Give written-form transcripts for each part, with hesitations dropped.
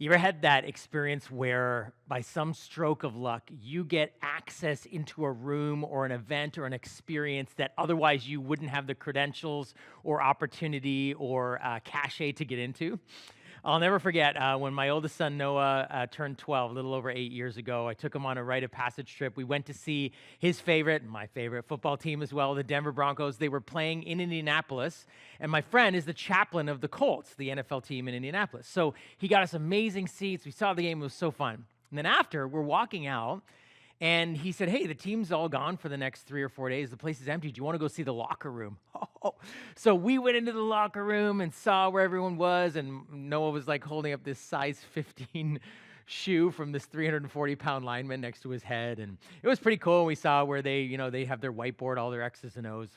You ever had that experience where, by some stroke of luck, you get access into a room or an event or an experience that otherwise you wouldn't have the credentials or opportunity or cachet to get into? I'll never forget when my oldest son Noah turned 12, a little over 8 years ago. I took him on a rite of passage trip. We went to see his favorite, my favorite football team as well, the Denver Broncos. They were playing in Indianapolis, and my friend is the chaplain of the Colts, the NFL team in Indianapolis. So he got us amazing seats. We saw the game. It was so fun. And then after, we're walking out, and he said, hey, the team's all gone for the next 3 or 4 days. The place is empty. Do you want to go see the locker room? So we went into the locker room and saw where everyone was, and Noah was like holding up this size 15 shoe from this 340-pound lineman next to his head. And it was pretty cool. We saw where they have their whiteboard, all their X's and O's.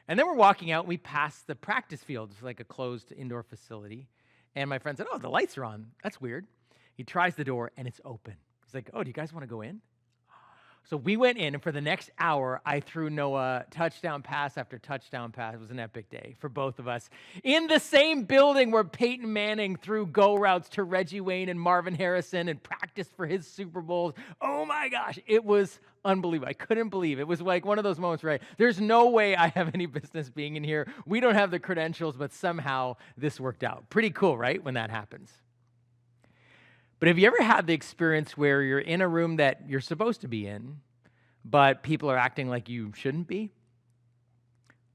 And then we're walking out, and we passed the practice field. It's like a closed indoor facility. And my friend said, oh, the lights are on. That's weird. He tries the door, and it's open. He's like, oh, do you guys want to go in? So we went in, and for the next hour, I threw Noah touchdown pass after touchdown pass. It was an epic day for both of us. In the same building where Peyton Manning threw go routes to Reggie Wayne and Marvin Harrison and practiced for his Super Bowls. Oh my gosh, it was unbelievable. I couldn't believe it. It was like one of those moments where there's no way I have any business being in here. We don't have the credentials, but somehow this worked out. Pretty cool, right, when that happens? But have you ever had the experience where you're in a room that you're supposed to be in, but people are acting like you shouldn't be?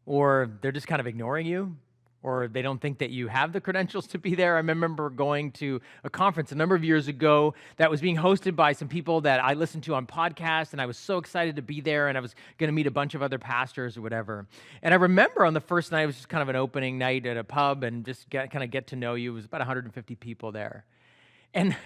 Or they're just kind of ignoring you? Or they don't think that you have the credentials to be there? I remember going to a conference a number of years ago that was being hosted by some people that I listened to on podcasts, and I was so excited to be there, and I was going to meet a bunch of other pastors or whatever. And I remember on the first night, it was just kind of an opening night at a pub and just kind of get to know you. It was about 150 people there. And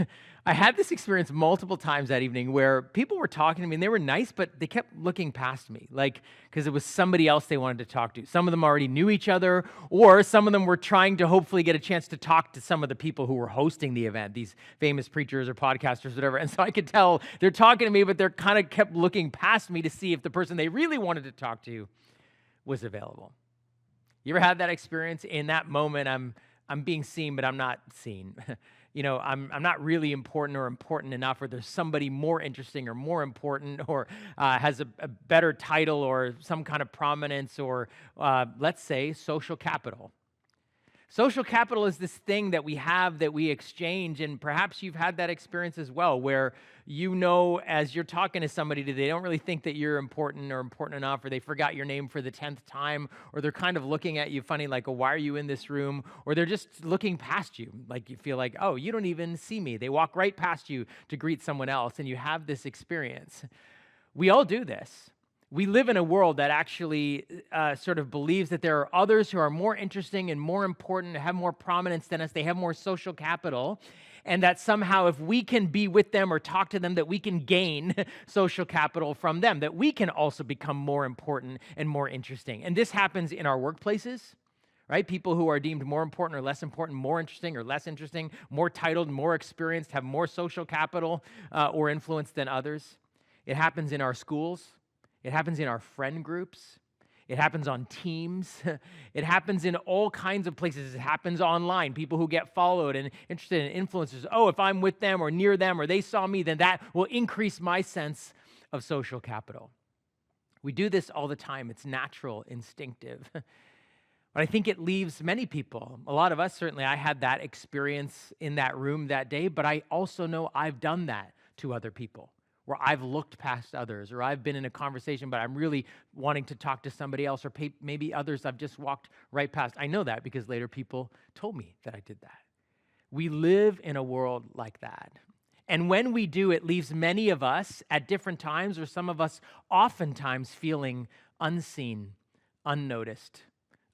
I had this experience multiple times that evening where people were talking to me, and they were nice, but they kept looking past me, like, because it was somebody else they wanted to talk to. Some of them already knew each other, or some of them were trying to hopefully get a chance to talk to some of the people who were hosting the event, these famous preachers or podcasters, whatever. And so I could tell they're talking to me, but they're kind of kept looking past me to see if the person they really wanted to talk to was available. You ever had that experience? In that moment, I'm being seen, but I'm not seen. I'm not really important or important enough, or there's somebody more interesting or more important or has a better title or some kind of prominence or, let's say, social capital. Social capital is this thing that we have that we exchange, and perhaps you've had that experience as well, where as you're talking to somebody, they don't really think that you're important or important enough, or they forgot your name for the 10th time, or they're kind of looking at you funny like, oh, why are you in this room? Or they're just looking past you, like you feel like, oh, you don't even see me. They walk right past you to greet someone else, and you have this experience. We all do this. We live in a world that actually sort of believes that there are others who are more interesting and more important, have more prominence than us. They have more social capital, and that somehow if we can be with them or talk to them, that we can gain social capital from them, that we can also become more important and more interesting. And this happens in our workplaces, right? People who are deemed more important or less important, more interesting or less interesting, more titled, more experienced, have more social capital or influence than others. It happens in our schools. It happens in our friend groups. It happens on teams. It happens in all kinds of places. It happens online. People who get followed and interested in influencers. Oh, if I'm with them or near them or they saw me, then that will increase my sense of social capital. We do this all the time. It's natural, instinctive. But I think it leaves many people, a lot of us certainly, I had that experience in that room that day, but I also know I've done that to other people, where I've looked past others, or I've been in a conversation, but I'm really wanting to talk to somebody else, or maybe others I've just walked right past. I know that because later people told me that I did that. We live in a world like that. And when we do, it leaves many of us at different times, or some of us oftentimes feeling unseen, unnoticed,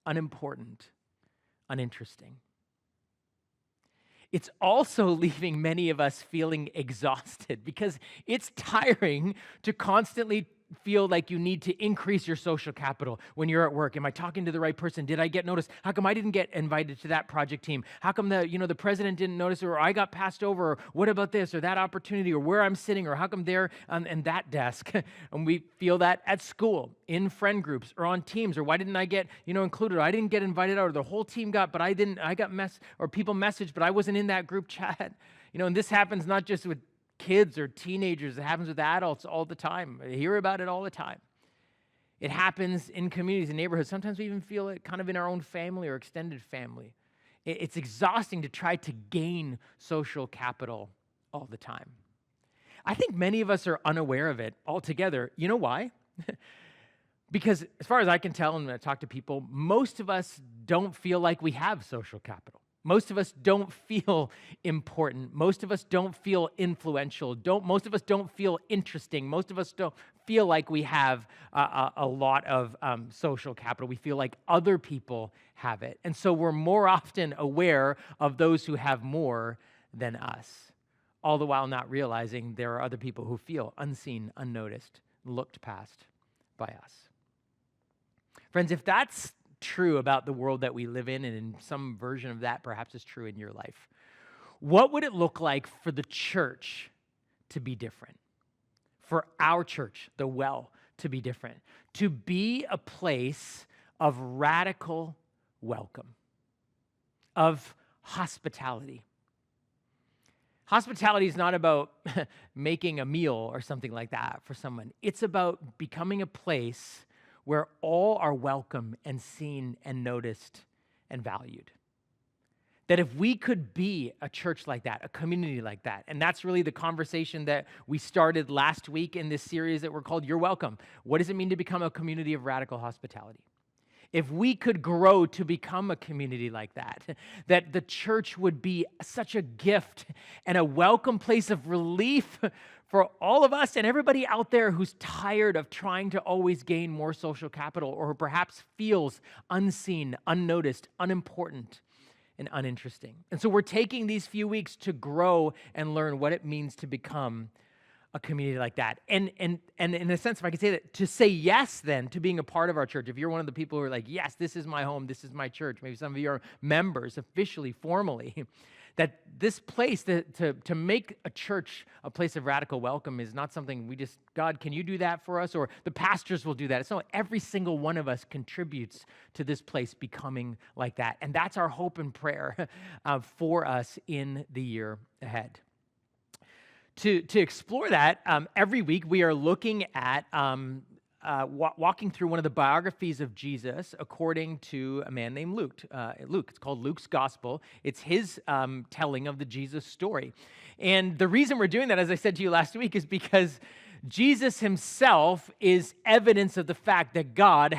unimportant, uninteresting. It's also leaving many of us feeling exhausted because it's tiring to constantly feel like you need to increase your social capital when you're at work. Am I talking to the right person? Did I get noticed? How come I didn't get invited to that project team? How come the president didn't notice, or I got passed over, or what about this or that opportunity, or where I'm sitting, or how come they're on that desk? And we feel that at school, in friend groups, or on teams, or why didn't I get included? Or I didn't get invited out, or the whole team got, but I didn't. I got or people messaged, but I wasn't in that group chat. And this happens not just with kids or teenagers, it happens with adults all the time. I hear about it all the time. It happens in communities and neighborhoods. Sometimes we even feel it kind of in our own family or extended family. It's exhausting to try to gain social capital all the time. I think many of us are unaware of it altogether. You know why? Because as far as I can tell, and when I talk to people, most of us don't feel like we have social capital. Most of us don't feel important. Most of us don't feel influential. Most of us don't feel interesting. Most of us don't feel like we have a lot of social capital. We feel like other people have it. And so we're more often aware of those who have more than us, all the while not realizing there are other people who feel unseen, unnoticed, looked past by us. Friends, if that's true about the world that we live in, and in some version of that perhaps is true in your life, what would it look like for the church to be different? For our church, the Well, to be different, to be a place of radical welcome, of hospitality. Hospitality is not about making a meal or something like that for someone. It's about becoming a place where all are welcome and seen and noticed and valued. That if we could be a church like that, a community like that, and that's really the conversation that we started last week in this series that we're called You're Welcome. What does it mean to become a community of radical hospitality? If we could grow to become a community like that, that the church would be such a gift and a welcome place of relief for all of us and everybody out there who's tired of trying to always gain more social capital, or who perhaps feels unseen, unnoticed, unimportant, and uninteresting. And so we're taking these few weeks to grow and learn what it means to become a community like that. And in a sense, if I could say that, to say yes then to being a part of our church, if you're one of the people who are like, yes, this is my home, this is my church, maybe some of you are members officially, formally, that this place, to make a church a place of radical welcome is not something we just, God, can you do that for us? Or the pastors will do that. It's not every single one of us contributes to this place becoming like that. And that's our hope and prayer for us in the year ahead. To explore that, every week we are looking at walking through one of the biographies of Jesus according to a man named Luke. It's called Luke's Gospel. It's his telling of the Jesus story. And the reason we're doing that, as I said to you last week, is because Jesus himself is evidence of the fact that God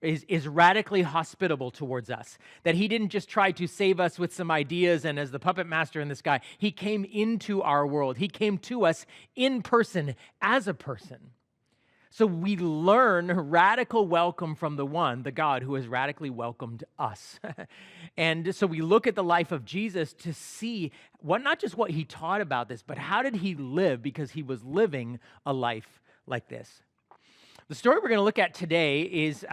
is radically hospitable towards us. That he didn't just try to save us with some ideas and as the puppet master in the sky. He came into our world. He came to us in person as a person. So we learn radical welcome from the one, the God who has radically welcomed us. And so we look at the life of Jesus to see not just what he taught about this, but how did he live, because he was living a life like this. The story we're going to look at today is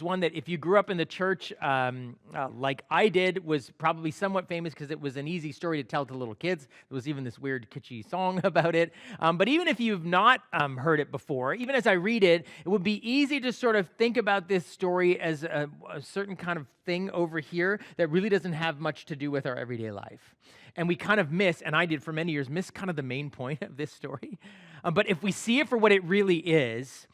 one that if you grew up in the church like I did, was probably somewhat famous because it was an easy story to tell to little kids. There was even this weird kitschy song about it. But even if you've not heard it before, even as I read it, it would be easy to sort of think about this story as a certain kind of thing over here that really doesn't have much to do with our everyday life. And we kind of miss, and I did for many years, miss kind of the main point of this story. But if we see it for what it really is,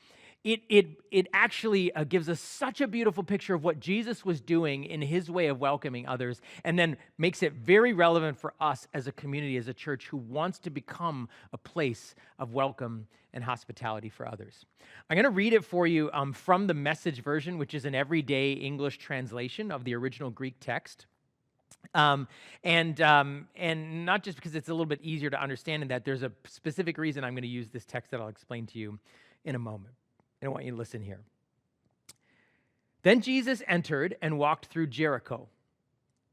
it actually gives us such a beautiful picture of what Jesus was doing in his way of welcoming others, and then makes it very relevant for us as a community, as a church who wants to become a place of welcome and hospitality for others. I'm going to read it for you from the Message version, which is an everyday English translation of the original Greek text. And not just because it's a little bit easier to understand in that, there's a specific reason I'm going to use this text that I'll explain to you in a moment. I want you to listen here. Then Jesus entered and walked through Jericho.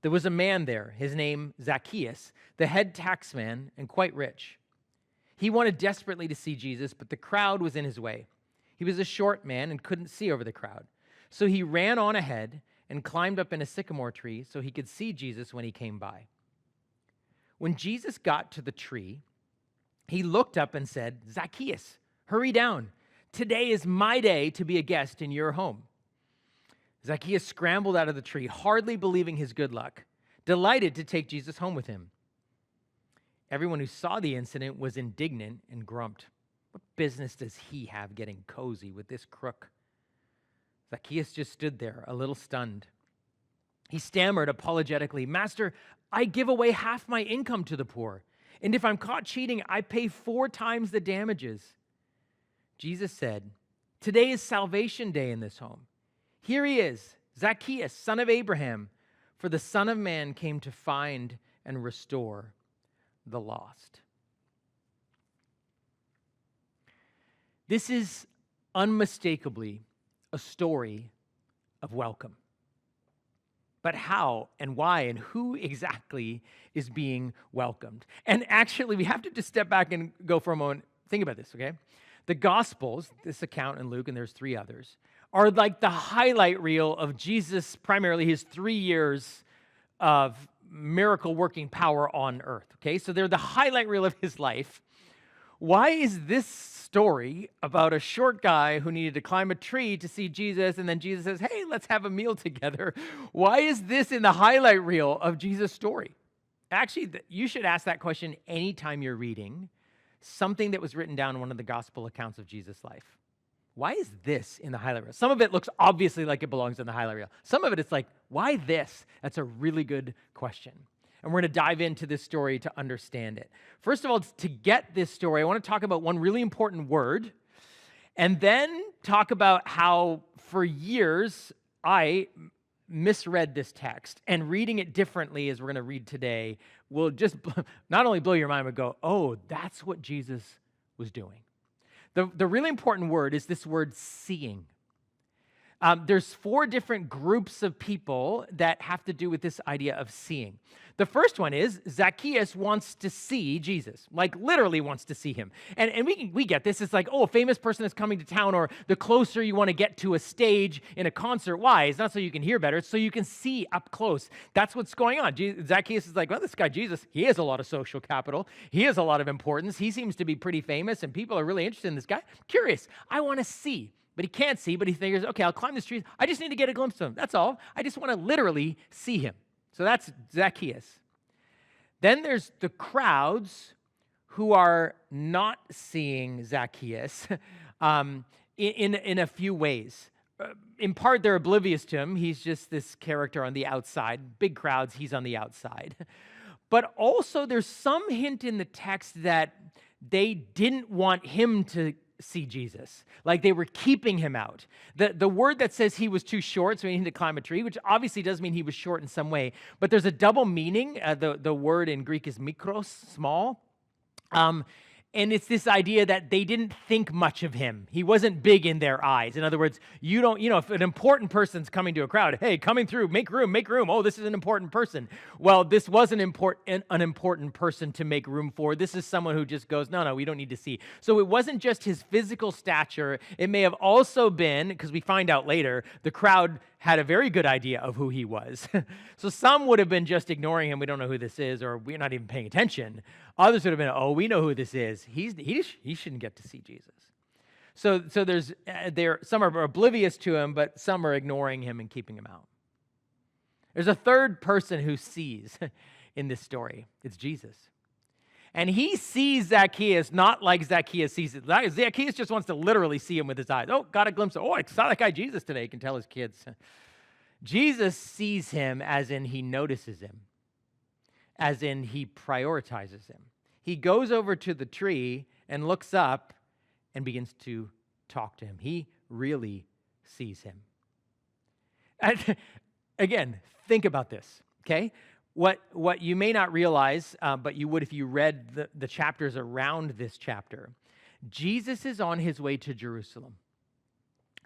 There was a man there, his name Zacchaeus, the head taxman and quite rich. He wanted desperately to see Jesus, but the crowd was in his way. He was a short man and couldn't see over the crowd. So he ran on ahead and climbed up in a sycamore tree so he could see Jesus when he came by. When Jesus got to the tree, he looked up and said, "Zacchaeus, hurry down. Today is my day to be a guest in your home." Zacchaeus scrambled out of the tree, hardly believing his good luck, delighted to take Jesus home with him. Everyone who saw the incident was indignant and grumped. What business does he have getting cozy with this crook? Zacchaeus just stood there, a little stunned. He stammered apologetically, "Master, I give away half my income to the poor, and if I'm caught cheating, I pay 4 times the damages." Jesus said, "Today is salvation day in this home. Here he is, Zacchaeus, son of Abraham, for the Son of Man came to find and restore the lost." This is unmistakably a story of welcome. But how and why and who exactly is being welcomed? And actually, we have to just step back and go for a moment. Think about this, okay? The Gospels, this account in Luke, and there's 3 others, are like the highlight reel of Jesus, primarily his 3 years of miracle working power on earth, okay? So they're the highlight reel of his life. Why is this story about a short guy who needed to climb a tree to see Jesus, and then Jesus says, "Hey, let's have a meal together"? Why is this in the highlight reel of Jesus' story? Actually, you should ask that question anytime you're reading something that was written down in one of the gospel accounts of Jesus' life. Why is this in the highlight reel? Some of it looks obviously like it belongs in the highlight reel. Some of it's like, why this? That's a really good question. And we're going to dive into this story to understand it. First of all, to get this story, I want to talk about one really important word, and then talk about how for years I misread this text, and reading it differently as we're going to read today will just not only blow your mind, but go, oh, that's what Jesus was doing. The really important word is this word seeing. There's 4 different groups of people that have to do with this idea of seeing. The first one is Zacchaeus wants to see Jesus, like literally wants to see him. And we get this. It's like, oh, a famous person is coming to town, or the closer you want to get to a stage in a concert. Why? It's not so you can hear better. It's so you can see up close. That's what's going on. Zacchaeus is like, well, this guy Jesus, he has a lot of social capital. He has a lot of importance. He seems to be pretty famous, and people are really interested in this guy. Curious. I want to see. But he can't see, but he figures, okay, I'll climb this tree. I just need to get a glimpse of him. That's all. I just want to literally see him. So that's Zacchaeus. Then there's the crowds who are not seeing Zacchaeus in a few ways. In part, they're oblivious to him. He's just this character on the outside. Big crowds, he's on the outside. But also there's some hint in the text that they didn't want him to see Jesus. Like they were keeping him out. The word that says he was too short, so he needed to climb a tree, which obviously does mean he was short in some way, but there's a double meaning. The word in Greek is mikros, small. And it's this idea that they didn't think much of him. He wasn't big in their eyes. In other words, if an important person's coming to a crowd, hey, coming through, make room. Oh, this is an important person. Well, this wasn't an important person to make room for. This is someone who just goes, no, we don't need to see. So it wasn't just his physical stature. It may have also been, because we find out later, the crowd had a very good idea of who he was. So some would have been just ignoring him. We don't know who this is, or we're not even paying attention. Others would have been, oh, we know who this is. He shouldn't get to see Jesus. So there's some are oblivious to him, but some are ignoring him and keeping him out. There's a third person who sees in this story. It's Jesus. And he sees Zacchaeus not like Zacchaeus sees it. Zacchaeus just wants to literally see him with his eyes. Oh, got a glimpse of, I saw that guy Jesus today. He can tell his kids. Jesus sees him as in he notices him, as in he prioritizes him. He goes over to the tree and looks up and begins to talk to him. He really sees him. And again, think about this, okay? What you may not realize, but you would if you read the chapters around this chapter, Jesus is on his way to Jerusalem.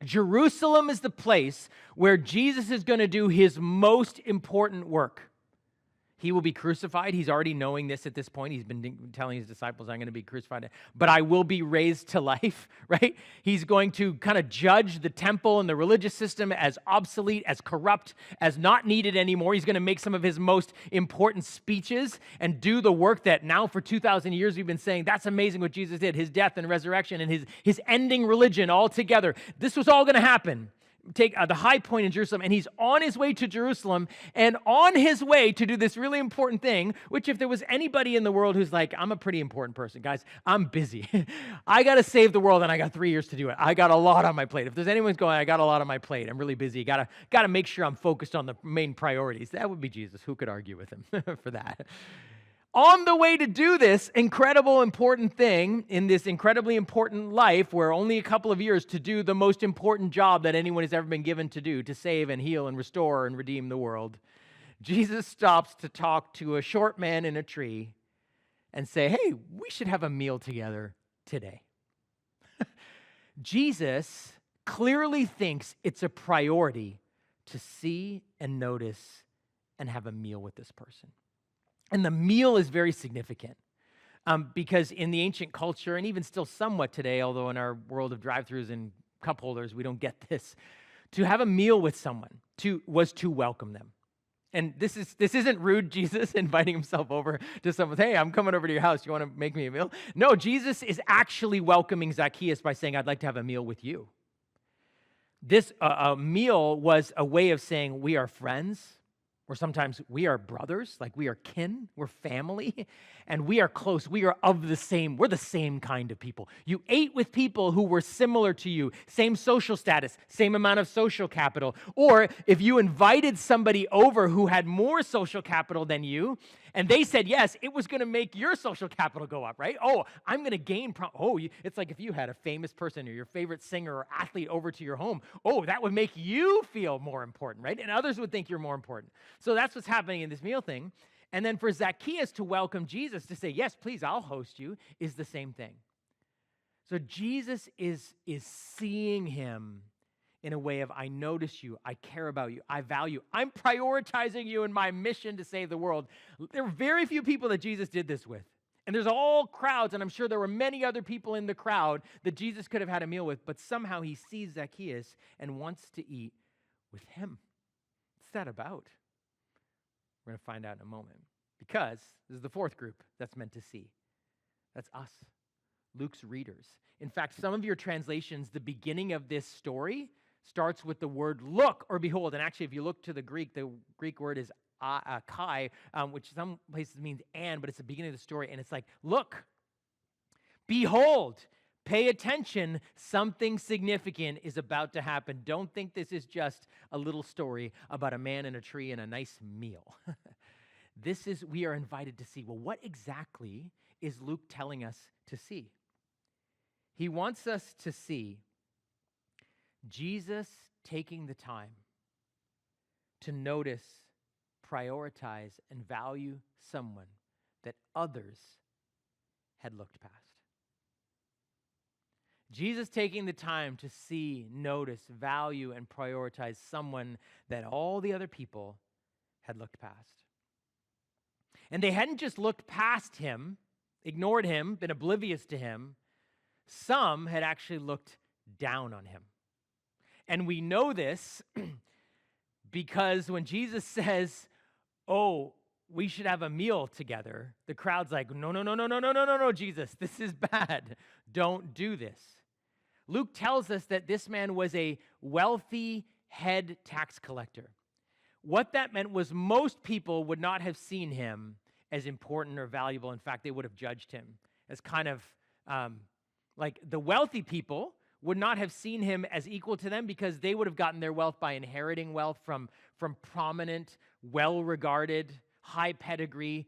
Jerusalem is the place where Jesus is going to do his most important work. He will be crucified. He's already knowing this at this point. He's been telling his disciples, I'm going to be crucified, but I will be raised to life, right? He's going to kind of judge the temple and the religious system as obsolete, as corrupt, as not needed anymore. He's going to make some of his most important speeches and do the work that now for 2,000 years we've been saying, that's amazing what Jesus did, his death and resurrection and his ending religion all together. This was all going to happen. Take the high point in Jerusalem, and he's on his way to Jerusalem and on his way to do this really important thing, which if there was anybody in the world who's like, I'm a pretty important person, guys, I'm busy. I got to save the world, and I got 3 years to do it. I got a lot on my plate. If there's anyone's going, I got a lot on my plate. I'm really busy. Got to make sure I'm focused on the main priorities. That would be Jesus. Who could argue with him for that? On the way to do this incredible, important thing in this incredibly important life where only a couple of years to do the most important job that anyone has ever been given to do, to save and heal and restore and redeem the world, Jesus stops to talk to a short man in a tree and say, hey, we should have a meal together today. Jesus clearly thinks it's a priority to see and notice and have a meal with this person. And the meal is very significant because in the ancient culture, and even still somewhat today, although in our world of drive-thrus and cup holders, we don't get this, to have a meal with someone was to welcome them. And this isn't rude Jesus inviting himself over to someone, hey, I'm coming over to your house. You want to make me a meal? No, Jesus is actually welcoming Zacchaeus by saying, I'd like to have a meal with you. This a meal was a way of saying we are friends. Or sometimes we are brothers, like we are kin, we're family, and we are close. We're the same kind of people. You ate with people who were similar to you, same social status, same amount of social capital. Or if you invited somebody over who had more social capital than you, and they said yes, it was going to make your social capital go up, right? Oh, I'm going to gain. It's like if you had a famous person or your favorite singer or athlete over to your home. Oh, that would make you feel more important, right? And others would think you're more important. So that's what's happening in this meal thing. And then for Zacchaeus to welcome Jesus, to say, yes, please, I'll host you, is the same thing. So Jesus is seeing him in a way of, I notice you, I care about you, I value, I'm prioritizing you in my mission to save the world. There were very few people that Jesus did this with. And there's all crowds, and I'm sure there were many other people in the crowd that Jesus could have had a meal with, but somehow he sees Zacchaeus and wants to eat with him. What's that about? We're going to find out in a moment. Because this is the fourth group that's meant to see. That's us, Luke's readers. In fact, some of your translations, the beginning of this story starts with the word look or behold. And actually, if you look to the Greek word is kai, which some places means and, but it's the beginning of the story. And it's like, look, behold, pay attention, something significant is about to happen. Don't think this is just a little story about a man and a tree and a nice meal. We are invited to see, well, what exactly is Luke telling us to see? He wants us to see Jesus taking the time to notice, prioritize, and value someone that others had looked past. Jesus taking the time to see, notice, value, and prioritize someone that all the other people had looked past. And they hadn't just looked past him, ignored him, been oblivious to him. Some had actually looked down on him. And we know this because when Jesus says, oh, we should have a meal together, the crowd's like, no, Jesus, this is bad. Don't do this. Luke tells us that this man was a wealthy head tax collector. What that meant was most people would not have seen him as important or valuable. In fact, they would have judged him as kind of like the wealthy people would not have seen him as equal to them because they would have gotten their wealth by inheriting wealth from prominent, well-regarded, high pedigree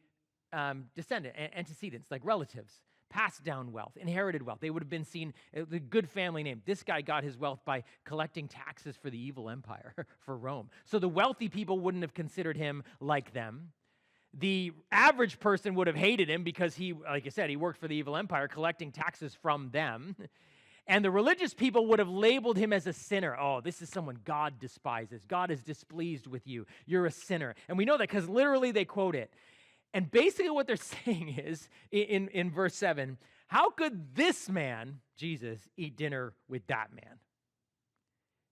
antecedents, like relatives. Passed down wealth, inherited wealth. They would have been seen the good family name. This guy got his wealth by collecting taxes for the evil empire, for Rome. So the wealthy people wouldn't have considered him like them. The average person would have hated him because he, like I said, he worked for the evil empire, collecting taxes from them. And the religious people would have labeled him as a sinner. Oh, this is someone God despises. God is displeased with you. You're a sinner. And we know that because literally they quote it. And basically what they're saying is, in verse 7, how could this man, Jesus, eat dinner with that man?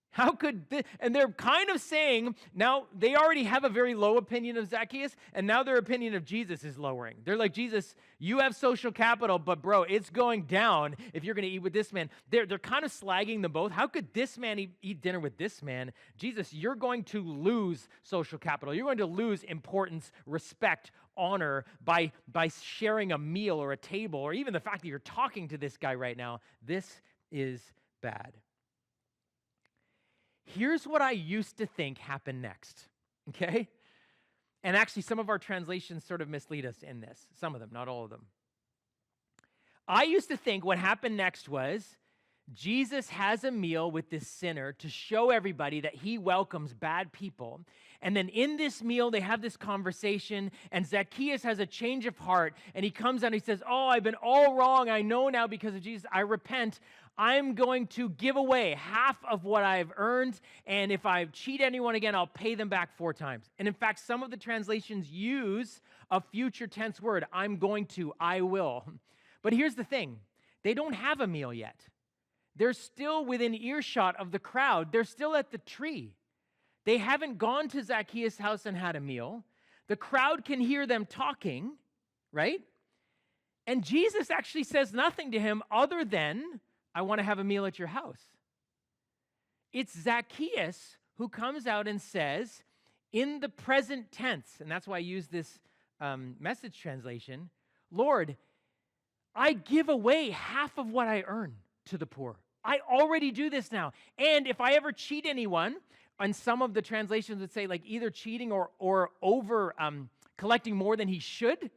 How could this? And they're kind of saying, now they already have a very low opinion of Zacchaeus, and now their opinion of Jesus is lowering. They're like, Jesus, you have social capital, but bro, it's going down if you're going to eat with this man. They're kind of slagging them both. How could this man eat dinner with this man? Jesus, you're going to lose social capital. You're going to lose importance, respect, honor by sharing a meal or a table, or even the fact that you're talking to this guy right now. This is bad. Here's what I used to think happened next, okay? And actually, some of our translations sort of mislead us in this. Some of them, not all of them. I used to think what happened next was Jesus has a meal with this sinner to show everybody that he welcomes bad people. And then in this meal, they have this conversation, and Zacchaeus has a change of heart, and he comes out and he says, oh, I've been all wrong. I know now because of Jesus. I repent. I'm going to give away half of what I've earned, and if I cheat anyone again, I'll pay them back 4 times. And in fact, some of the translations use a future tense word, I'm going to, I will. But here's the thing, they don't have a meal yet. They're still within earshot of the crowd. They're still at the tree. They haven't gone to Zacchaeus' house and had a meal. The crowd can hear them talking, right? And Jesus actually says nothing to him other than, I want to have a meal at your house. It's Zacchaeus who comes out and says, in the present tense, and that's why I use this message translation, Lord, I give away half of what I earn to the poor. I already do this now. And if I ever cheat anyone, and some of the translations would say like either cheating or over collecting more than he should,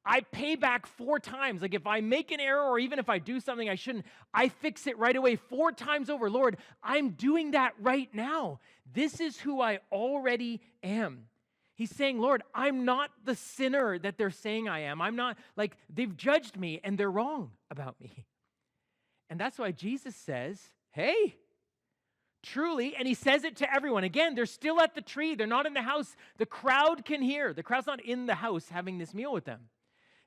I pay back 4 times. Like if I make an error or even if I do something I shouldn't, I fix it right away 4 times over. Lord, I'm doing that right now. This is who I already am. He's saying, Lord, I'm not the sinner that they're saying I am. I'm not, like, they've judged me and they're wrong about me. And that's why Jesus says, hey, truly, and he says it to everyone. Again, they're still at the tree. They're not in the house. The crowd can hear. The crowd's not in the house having this meal with them.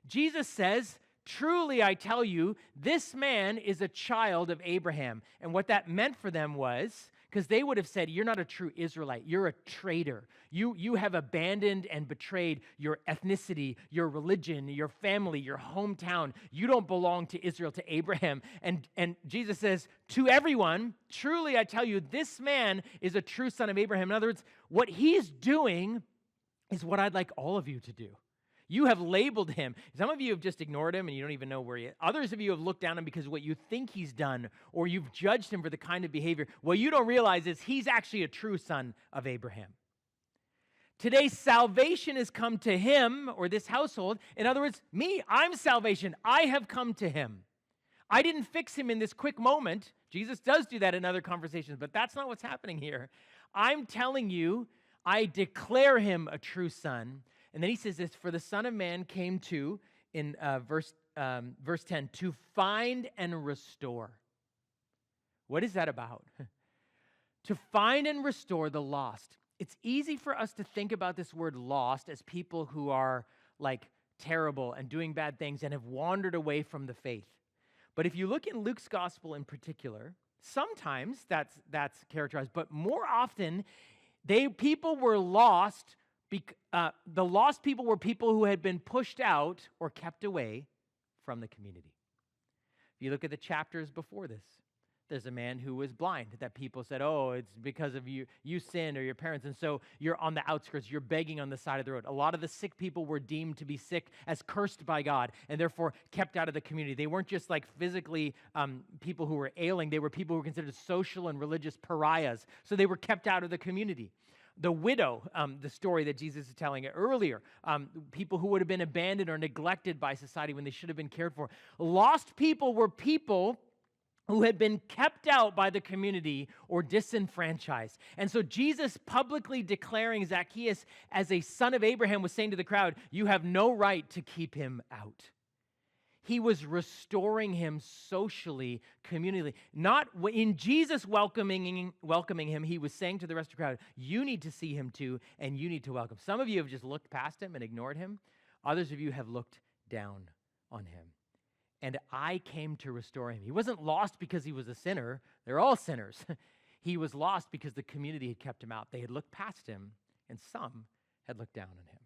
Jesus says, truly, I tell you, this man is a child of Abraham. And what that meant for them was, because they would have said, you're not a true Israelite. You're a traitor. You have abandoned and betrayed your ethnicity, your religion, your family, your hometown. You don't belong to Israel, to Abraham. And Jesus says, to everyone, truly, I tell you, this man is a true son of Abraham. In other words, what he's doing is what I'd like all of you to do. You have labeled him. Some of you have just ignored him and you don't even know where he is. Others of you have looked down on him because of what you think he's done, or you've judged him for the kind of behavior. What you don't realize is he's actually a true son of Abraham. Today, salvation has come to him or this household. In other words, me, I'm salvation. I have come to him. I didn't fix him in this quick moment. Jesus does do that in other conversations, but that's not what's happening here. I'm telling you, I declare him a true son. And then he says this, for the Son of Man came to, in verse 10, to find and restore. What is that about? To find and restore the lost. It's easy for us to think about this word lost as people who are like terrible and doing bad things and have wandered away from the faith. But if you look in Luke's gospel in particular, sometimes that's characterized, but more often, people were lost. The lost people were people who had been pushed out or kept away from the community. If you look at the chapters before this, there's a man who was blind that people said, oh, it's because of you sinned or your parents, and so you're on the outskirts, you're begging on the side of the road. A lot of the sick people were deemed to be sick as cursed by God and therefore kept out of the community. They weren't just like physically people who were ailing, they were people who were considered social and religious pariahs, so they were kept out of the community. The widow, the story that Jesus is telling earlier, people who would have been abandoned or neglected by society when they should have been cared for. Lost people were people who had been kept out by the community or disenfranchised. And so Jesus publicly declaring Zacchaeus as a son of Abraham was saying to the crowd, you have no right to keep him out. He was restoring him socially, communally. Not in Jesus welcoming him, he was saying to the rest of the crowd, you need to see him too, and you need to welcome. Some of you have just looked past him and ignored him. Others of you have looked down on him. And I came to restore him. He wasn't lost because he was a sinner. They're all sinners. He was lost because the community had kept him out. They had looked past him, and some had looked down on him.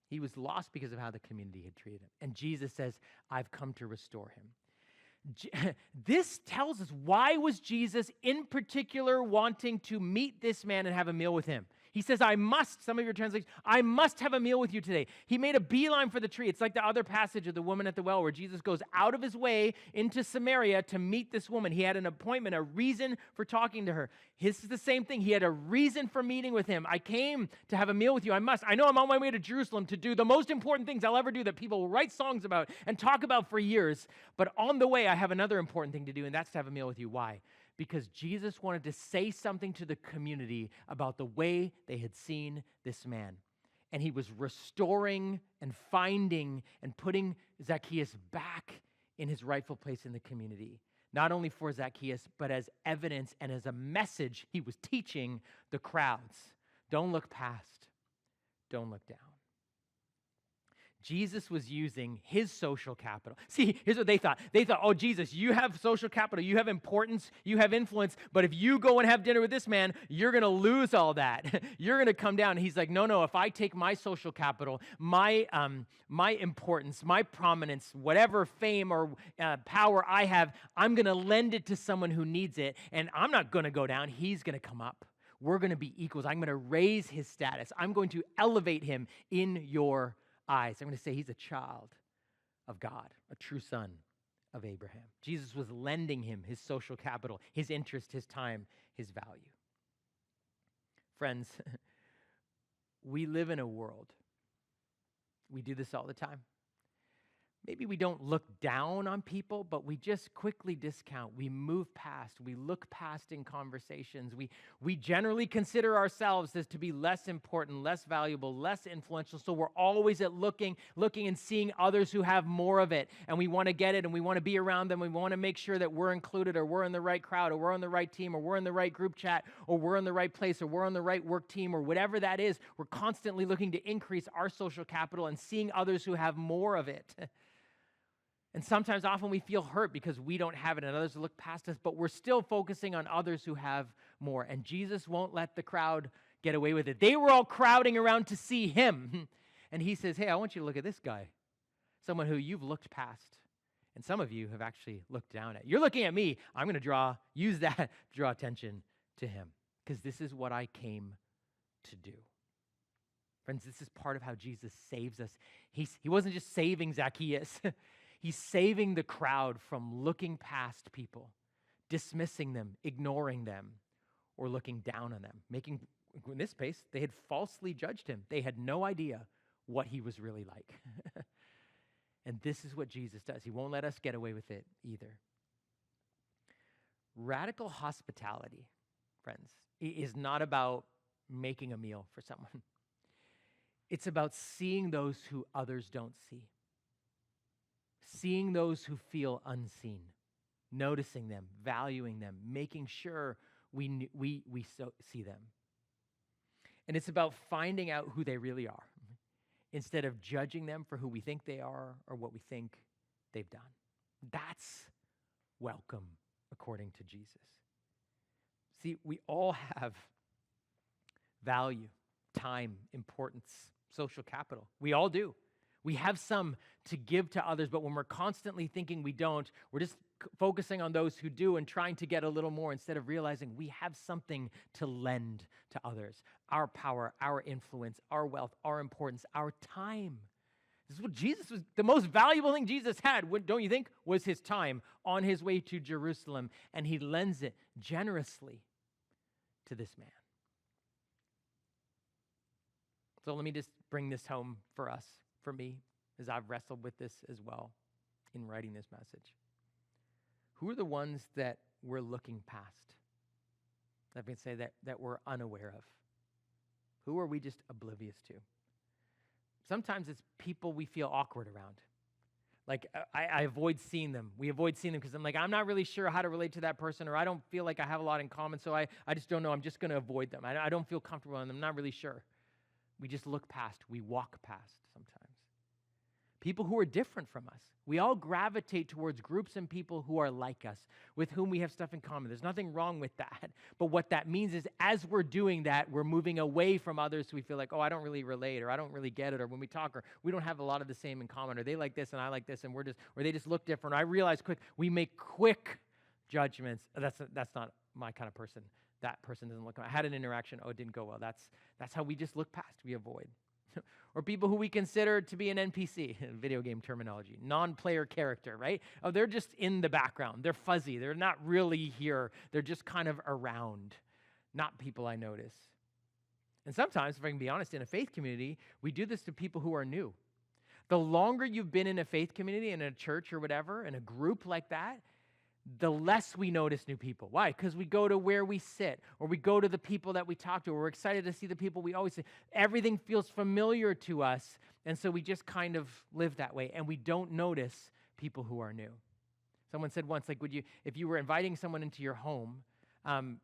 He was lost because of how the community had treated him. And Jesus says, I've come to restore him. This tells us, why was Jesus in particular wanting to meet this man and have a meal with him? He says, I must, some of your translations, I must have a meal with you today. He made a beeline for the tree. It's like the other passage of the woman at the well where Jesus goes out of his way into Samaria to meet this woman. He had an appointment, a reason for talking to her. This is the same thing. He had a reason for meeting with him. I came to have a meal with you. I know I'm on my way to Jerusalem to do the most important things I'll ever do that people will write songs about and talk about for years. But on the way, I have another important thing to do, and that's to have a meal with you. Why? Because Jesus wanted to say something to the community about the way they had seen this man. And he was restoring and finding and putting Zacchaeus back in his rightful place in the community. Not only for Zacchaeus, but as evidence and as a message he was teaching the crowds. Don't look past. Don't look down. Jesus was using his social capital. See, here's what they thought. They thought, oh, Jesus, you have social capital, you have importance, you have influence, but if you go and have dinner with this man, you're going to lose all that. You're going to come down. And he's like, no, if I take my social capital, my importance, my prominence, whatever fame or power I have, I'm going to lend it to someone who needs it, and I'm not going to go down. He's going to come up. We're going to be equals. I'm going to raise his status. I'm going to elevate him in your eyes. I'm going to say he's a child of God, a true son of Abraham. Jesus was lending him his social capital, his interest, his time, his value. Friends, we live in a world. We do this all the time. Maybe we don't look down on people, but we just quickly discount. We move past. We look past in conversations. We generally consider ourselves as to be less important, less valuable, less influential. So we're always at looking and seeing others who have more of it. And we want to get it, and we want to be around them. We want to make sure that we're included, or we're in the right crowd, or we're on the right team, or we're in the right group chat, or we're in the right place, or we're on the right work team, or whatever that is. We're constantly looking to increase our social capital and seeing others who have more of it. And sometimes, often we feel hurt because we don't have it and others look past us, but we're still focusing on others who have more. And Jesus won't let the crowd get away with it. They were all crowding around to see him. And he says, hey, I want you to look at this guy, someone who you've looked past. And some of you have actually looked down at. You're looking at me. I'm going to use that to draw attention to him, because this is what I came to do. Friends, this is part of how Jesus saves us. He wasn't just saving Zacchaeus. He's saving the crowd from looking past people, dismissing them, ignoring them, or looking down on them. In this case, they had falsely judged him. They had no idea what he was really like. And this is what Jesus does. He won't let us get away with it either. Radical hospitality, friends, is not about making a meal for someone. It's about seeing those who others don't see. Seeing those who feel unseen, noticing them, valuing them, making sure we see them. And it's about finding out who they really are instead of judging them for who we think they are or what we think they've done. That's welcome according to Jesus. See, we all have value, time, importance, social capital. We all do. We have some to give to others, but when we're constantly thinking we don't, we're just focusing on those who do and trying to get a little more instead of realizing we have something to lend to others. Our power, our influence, our wealth, our importance, our time. This is what Jesus was, the most valuable thing Jesus had, don't you think, was his time on his way to Jerusalem, and he lends it generously to this man. So let me just bring this home for us. For me, as I've wrestled with this as well in writing this message. Who are the ones that we're looking past? That we can say that we're unaware of. Who are we just oblivious to? Sometimes it's people we feel awkward around. Like, I avoid seeing them. We avoid seeing them because I'm like, I'm not really sure how to relate to that person, or I don't feel like I have a lot in common, so I just don't know. I'm just going to avoid them. I don't feel comfortable, and I'm not really sure. We just look past. We walk past sometimes. People who are different from us. We all gravitate towards groups and people who are like us, with whom we have stuff in common. There's nothing wrong with that. But what that means is as we're doing that, we're moving away from others who we feel like, oh, I don't really relate, or I don't really get it, or when we talk, or we don't have a lot of the same in common, or they like this and I like this, and or they just look different. I realize we make quick judgments. That's not my kind of person. That person doesn't look. I had an interaction. Oh, it didn't go well. That's how we just look past. We avoid. Or people who we consider to be an NPC, video game terminology, non-player character, right? Oh, they're just in the background. They're fuzzy. They're not really here. They're just kind of around, not people I notice. And sometimes, if I can be honest, in a faith community, we do this to people who are new. The longer you've been in a faith community, in a church or whatever, in a group like that, the less we notice new people. Why? Because we go to where we sit, or we go to the people that we talk to, or we're excited to see the people we always see. Everything feels familiar to us, and so we just kind of live that way, and we don't notice people who are new. Someone said once, like, if you were inviting someone into your home,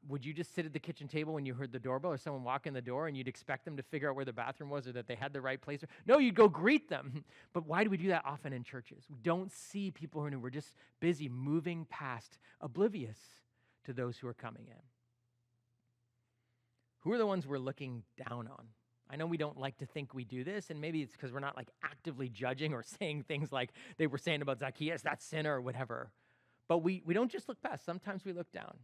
would you just sit at the kitchen table when you heard the doorbell or someone walk in the door and you'd expect them to figure out where the bathroom was or that they had the right place? No, you'd go greet them. But why do we do that often in churches? We don't see people who are new. We're just busy moving past, oblivious to those who are coming in. Who are the ones we're looking down on? I know we don't like to think we do this, and maybe it's because we're not like actively judging or saying things like they were saying about Zacchaeus, that sinner or whatever. But we don't just look past. Sometimes we look down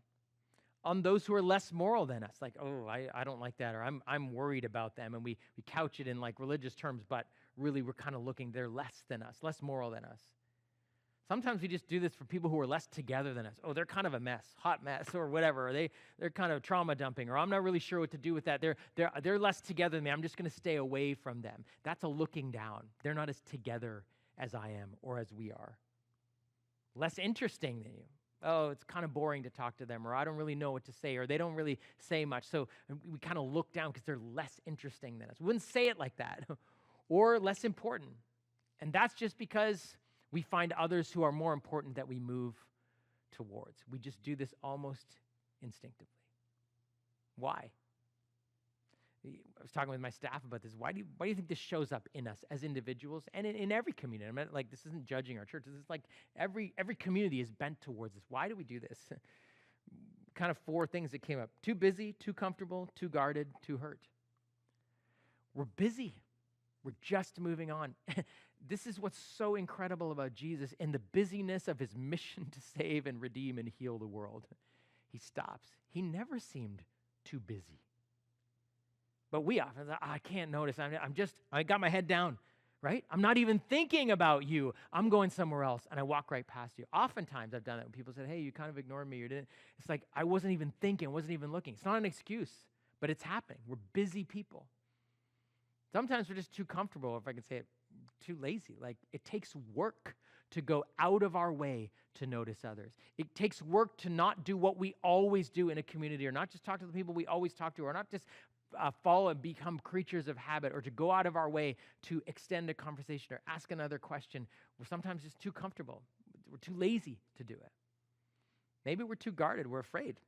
on those who are less moral than us, like, oh, I don't like that, or I'm worried about them, and we couch it in like religious terms, but really we're kind of looking, they're less than us, less moral than us. Sometimes we just do this for people who are less together than us. Oh, they're kind of a mess, hot mess, or whatever. Or they're kind of trauma dumping, or I'm not really sure what to do with that. They're less together than me. I'm just going to stay away from them. That's a looking down. They're not as together as I am or as we are. Less interesting than you. Oh, it's kind of boring to talk to them, or I don't really know what to say, or they don't really say much. So we kind of look down because they're less interesting than us. We wouldn't say it like that. Or less important. And that's just because we find others who are more important that we move towards. We just do this almost instinctively. Why? I was talking with my staff about this. Why do you think this shows up in us as individuals and in every community? I mean, like, this isn't judging our church. This is like every community is bent towards this. Why do we do this? Kind of 4 things that came up. Too busy, too comfortable, too guarded, too hurt. We're busy. We're just moving on. This is what's so incredible about Jesus in the busyness of his mission to save and redeem and heal the world. He stops. He never seemed too busy. But we often, I can't notice. I got my head down, right? I'm not even thinking about you. I'm going somewhere else, and I walk right past you. Oftentimes I've done that when people said, hey, you kind of ignored me. You didn't. It's like I wasn't even thinking, wasn't even looking. It's not an excuse, but it's happening. We're busy people. Sometimes we're just too comfortable, if I can say it, too lazy. Like, it takes work to go out of our way to notice others. It takes work to not do what we always do in a community, or not just talk to the people we always talk to, or not just follow and become creatures of habit, or to go out of our way to extend a conversation or ask another question. We're sometimes just too comfortable. We're too lazy to do it. Maybe we're too guarded. We're afraid.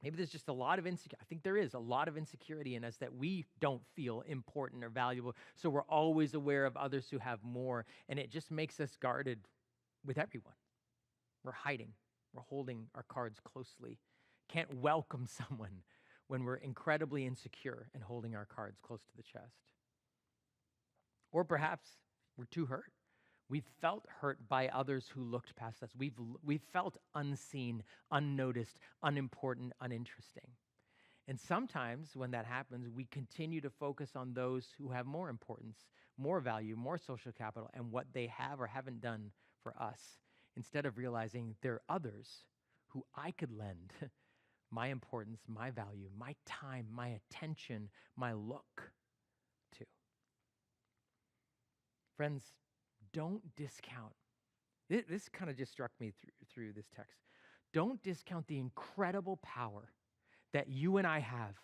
Maybe there's just a lot of insecurity. I think there is a lot of insecurity in us that we don't feel important or valuable, so we're always aware of others who have more, and it just makes us guarded with everyone. We're hiding. We're holding our cards closely. Can't welcome someone when we're incredibly insecure and holding our cards close to the chest. Or perhaps we're too hurt. We've felt hurt by others who looked past us. We've felt unseen, unnoticed, unimportant, uninteresting. And sometimes when that happens, we continue to focus on those who have more importance, more value, more social capital, and what they have or haven't done for us, instead of realizing there are others who I could lend my importance, my value, my time, my attention, my look to. Friends, don't discount. This kind of just struck me through this text. Don't discount the incredible power that you and I have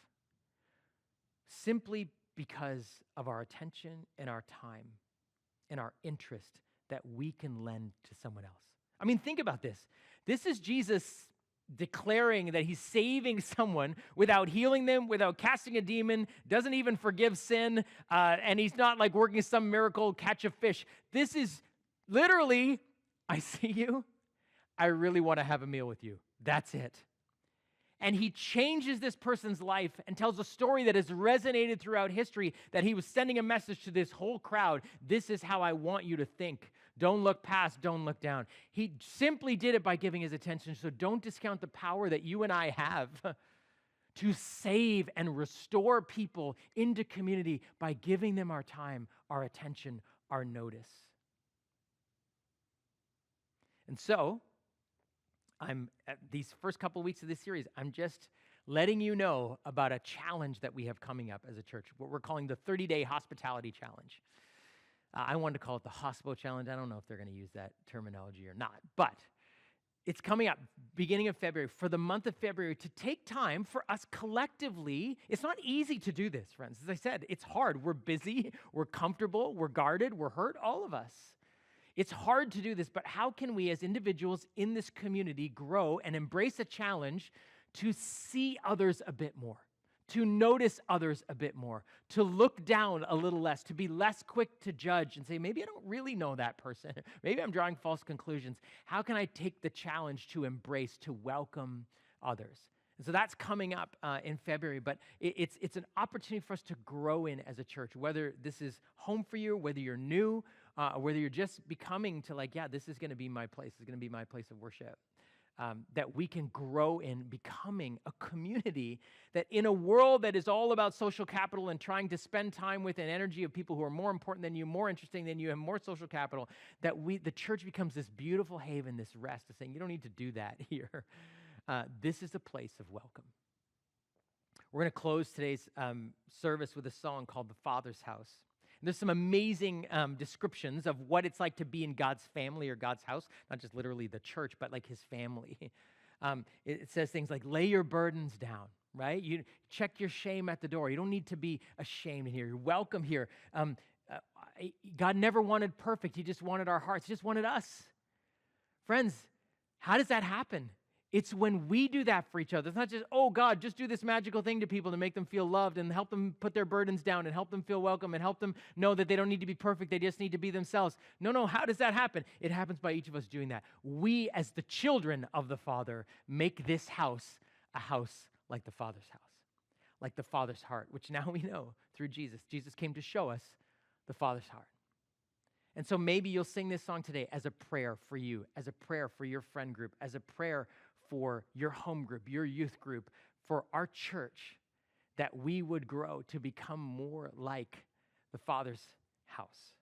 simply because of our attention and our time and our interest that we can lend to someone else. I mean, think about this. This is Jesus declaring that he's saving someone without healing them, without casting a demon, doesn't even forgive sin, and he's not like working some miracle, catch a fish. This is literally, I see you, I really want to have a meal with you. That's it. And he changes this person's life and tells a story that has resonated throughout history, that he was sending a message to this whole crowd. This is how I want you to think. Don't look past, don't look down. He simply did it by giving his attention, so don't discount the power that you and I have to save and restore people into community by giving them our time, our attention, our notice. And so, these first couple of weeks of this series, I'm just letting you know about a challenge that we have coming up as a church, what we're calling the 30-day hospitality challenge. I wanted to call it the hospital challenge. I don't know if they're going to use that terminology or not, but it's coming up beginning of February, for the month of February, to take time for us collectively. It's not easy to do this, friends. As I said, it's hard. We're busy, we're comfortable, we're guarded, we're hurt, all of us. It's hard to do this, but how can we as individuals in this community grow and embrace a challenge to see others a bit more, to notice others a bit more, to look down a little less, to be less quick to judge and say, maybe I don't really know that person. Maybe I'm drawing false conclusions. How can I take the challenge to embrace, to welcome others? And so that's coming up in February, but it's an opportunity for us to grow in as a church, whether this is home for you, whether you're new, whether you're just becoming to like, yeah, this is going to be my place. It's going to be my place of worship. That we can grow in becoming a community that in a world that is all about social capital and trying to spend time with an energy of people who are more important than you, more interesting than you, have more social capital, that the church becomes this beautiful haven, this rest of saying, you don't need to do that here. This is a place of welcome. We're going to close today's service with a song called The Father's House. There's some amazing descriptions of what it's like to be in God's family or God's house, not just literally the church, but like his family. It says things like, lay your burdens down, right? You check your shame at the door. You don't need to be ashamed in here. You're welcome here. God never wanted perfect. He just wanted our hearts. He just wanted us. Friends, how does that happen? It's when we do that for each other. It's not just, oh, God, just do this magical thing to people to make them feel loved and help them put their burdens down and help them feel welcome and help them know that they don't need to be perfect. They just need to be themselves. No, how does that happen? It happens by each of us doing that. We, as the children of the Father, make this house a house like the Father's house, like the Father's heart, which now we know through Jesus. Jesus came to show us the Father's heart. And so maybe you'll sing this song today as a prayer for you, as a prayer for your friend group, as a prayer for your home group, your youth group, for our church, that we would grow to become more like the Father's house.